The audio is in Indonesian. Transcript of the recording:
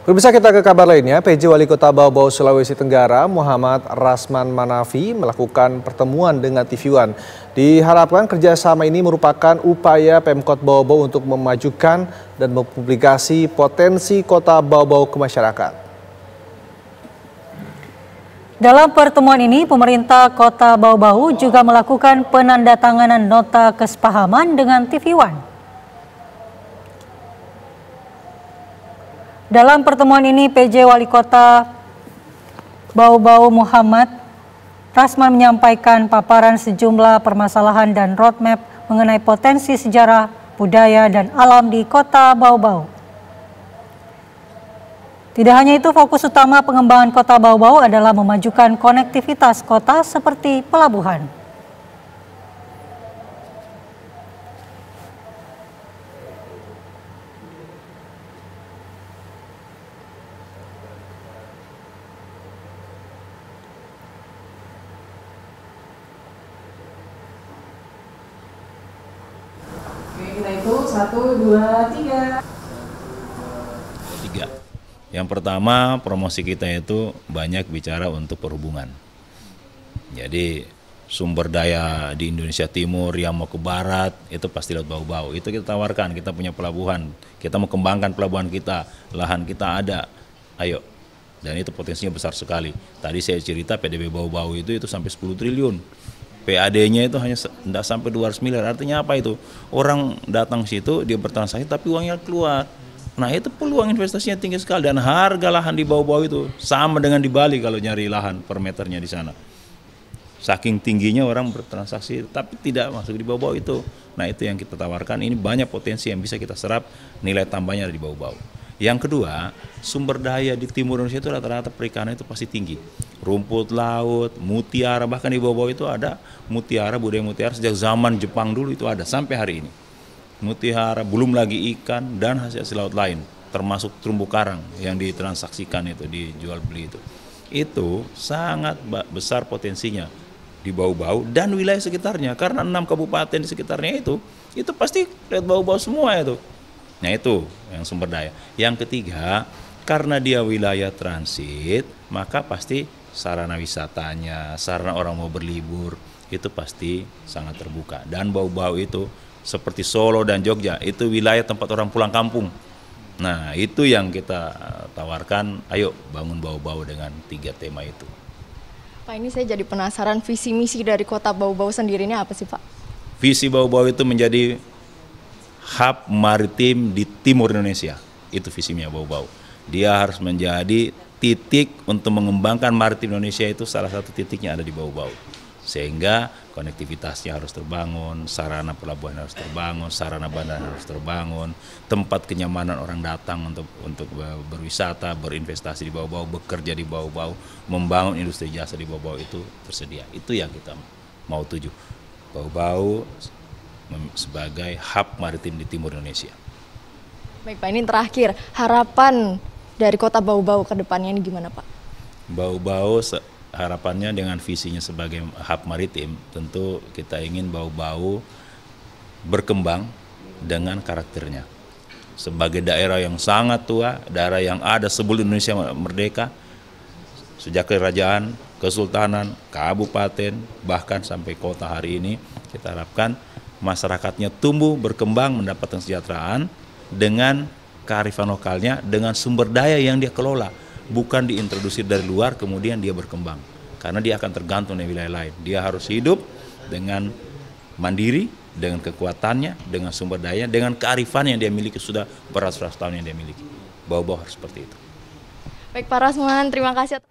Pemirsa, kita ke kabar lainnya. PJ Wali Kota Bau-Bau Sulawesi Tenggara Muhammad Rasman Manafi melakukan pertemuan dengan TV One. Diharapkan kerjasama ini merupakan upaya Pemkot Bau-Bau untuk memajukan dan mempublikasi potensi Kota Bau-Bau ke masyarakat. Dalam pertemuan ini, pemerintah Kota Bau-Bau juga melakukan penandatanganan nota kesepahaman dengan TV One. Dalam pertemuan ini, PJ Wali Kota Bau-Bau Muhammad Rasman menyampaikan paparan sejumlah permasalahan dan roadmap mengenai potensi sejarah, budaya, dan alam di Kota Bau-Bau. Tidak hanya itu, fokus utama pengembangan Kota Bau-Bau adalah memajukan konektivitas kota seperti pelabuhan. Kita itu 1, 2, 3. Yang pertama, promosi kita itu banyak bicara untuk perhubungan. Jadi sumber daya di Indonesia Timur yang mau ke barat itu pasti lewat Bau-Bau. Itu kita tawarkan, kita punya pelabuhan, kita mau kembangkan pelabuhan kita, lahan kita ada, ayo. Dan itu potensinya besar sekali. Tadi saya cerita PDB Bau-Bau itu sampai 10 triliun. PAD-nya itu hanya tidak sampai 200 miliar. Artinya apa itu? Orang datang situ, dia bertransaksi tapi uangnya keluar. Nah, itu peluang investasinya tinggi sekali, dan harga lahan di Bau-Bau itu sama dengan di Bali kalau nyari lahan per meternya di sana. Saking tingginya orang bertransaksi tapi tidak masuk di Bau-Bau itu. Nah, itu yang kita tawarkan. Ini banyak potensi yang bisa kita serap, nilai tambahnya di Bau-Bau. Yang kedua, sumber daya di timur Indonesia itu rata-rata perikanan itu pasti tinggi. Rumput laut, mutiara, bahkan di Bau-Bau itu ada mutiara, budaya mutiara sejak zaman Jepang dulu itu ada sampai hari ini. Mutiara, belum lagi ikan dan hasil laut lain, termasuk terumbu karang yang ditransaksikan itu, dijual beli itu. Itu sangat besar potensinya di Bau-Bau dan wilayah sekitarnya, karena 6 kabupaten di sekitarnya itu pasti lihat Bau-Bau semua itu. Nah, itu yang sumber daya. Yang ketiga, karena dia wilayah transit, maka pasti sarana wisatanya, sarana orang mau berlibur, itu pasti sangat terbuka. Dan Bau-Bau itu seperti Solo dan Jogja, itu wilayah tempat orang pulang kampung. Nah, itu yang kita tawarkan, ayo bangun Bau-Bau dengan 3 tema itu. Pak, ini saya jadi penasaran, visi misi dari Kota Bau-Bau sendiri ini apa sih, Pak? Visi Bau-Bau itu menjadi hub maritim di timur Indonesia. Itu visinya Bau-Bau. Dia harus menjadi titik untuk mengembangkan maritim Indonesia, itu salah satu titiknya ada di Bau-Bau. Sehingga konektivitasnya harus terbangun, sarana pelabuhan harus terbangun, sarana bandara harus terbangun, tempat kenyamanan orang datang untuk berwisata, berinvestasi di Bau-Bau, bekerja di Bau-Bau, membangun industri jasa di Bau-Bau itu tersedia. Itu yang kita mau tuju. Bau-Bau sebagai hub maritim di timur Indonesia. Baik, Pak, ini terakhir, harapan dari Kota Bau-Bau ke depannya ini gimana, Pak? Bau-Bau harapannya dengan visinya sebagai hub maritim, tentu kita ingin Bau-Bau berkembang dengan karakternya. Sebagai daerah yang sangat tua, daerah yang ada sebelum Indonesia merdeka, sejak kerajaan, kesultanan, kabupaten, bahkan sampai kota hari ini, kita harapkan masyarakatnya tumbuh, berkembang, mendapatkan kesejahteraan dengan kearifan lokalnya, dengan sumber daya yang dia kelola. Bukan diintroduksi dari luar kemudian dia berkembang, karena dia akan tergantung dari wilayah lain. Dia harus hidup dengan mandiri, dengan kekuatannya, dengan sumber daya, dengan kearifan yang dia miliki sudah beratus-ratus tahun yang dia miliki. Bau-Bau harus seperti itu. Baik, Pak Rasman, terima kasih.